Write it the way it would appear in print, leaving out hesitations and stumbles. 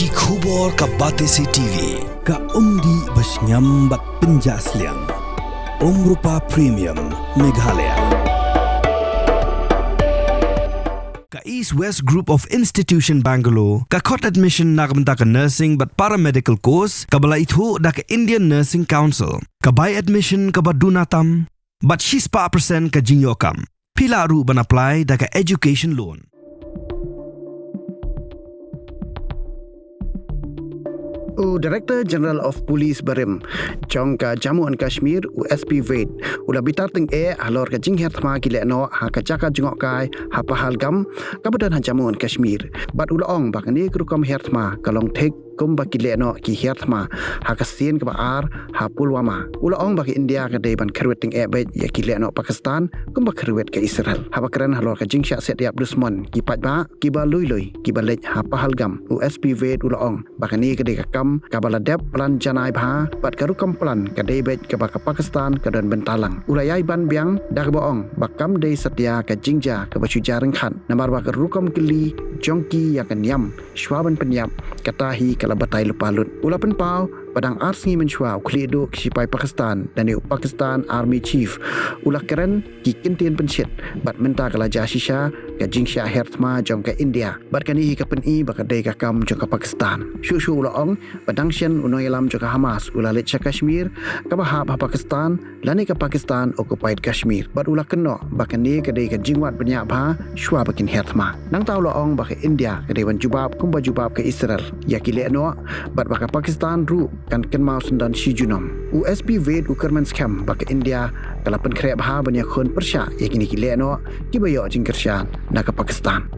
ki khubor ka Batesi TV ka umdi basnyambak penjaslian Rupa Premium Meghalaya ka East West Group of Institution Bangalore ka khot admission nagmenta ka nursing but paramedical course ka bala ithu da ka Indian Nursing Council ka by admission ka badunatam but 6% ka jingyokam pila ru ban apply da ka education loan. Director General of Police Barim Chong ka Jammu and Kashmir USP Beit ula bitar ting halor ka jing herthma ki leno ha ka chaka jingok kai ha pahalgam ka badan ha Jammu and Kashmir bat ula ong bakani krukam herthma kalong thek Kumba ki leno ki herthma ha ka sien ka baar ha Pulwama ula ong baki India ka dei ban Khyrwit ting Beit ya ki leno Pakistan Kumba Khyrwit ka Israel ha bakran halor ka jing sha set yap dusmon ki patba ki ba lui ki balej ha pahalgam USP Beit ula ong bakani ka dei ka kabala dep plan janai bha pat karukam plan ka debet ka baka Pakistan ka dan bentalang ulayai ban biang dak boong bakam dei satya ka jingja ka bachu jarang khan namar baka rukam kili jongki ya kan yam shwaban penyap katahi kala batai lupalut ulapan pau padang arsi menshwa khlido sipai Pakistan dan Pakistan Army Chief ulah keren ki kintian pensit bat menta kala jasisha ka jingsha herthma jong ka India bat kani ka peni baka dei ka kam jong ka Pakistan shu ulah ong padang shen unoyalam jong ka Hamas ulah lech Kashmir ka bahab ha Pakistan lani ka Pakistan occupied Kashmir bat ulah keno baka ni ka dei ka jingwat banyak bha shwa bakin herthma nang taw ulah ong baka India ka dei wan jubab kumba jubab ka Israel ya ki leno bat baka Pakistan ru kan kenmau sendan sijunom USP Beit ukerman scam baka India kalapan krep ha banyak khon persya yakini ki leno ki bayo jingkersyan na ka Pakistan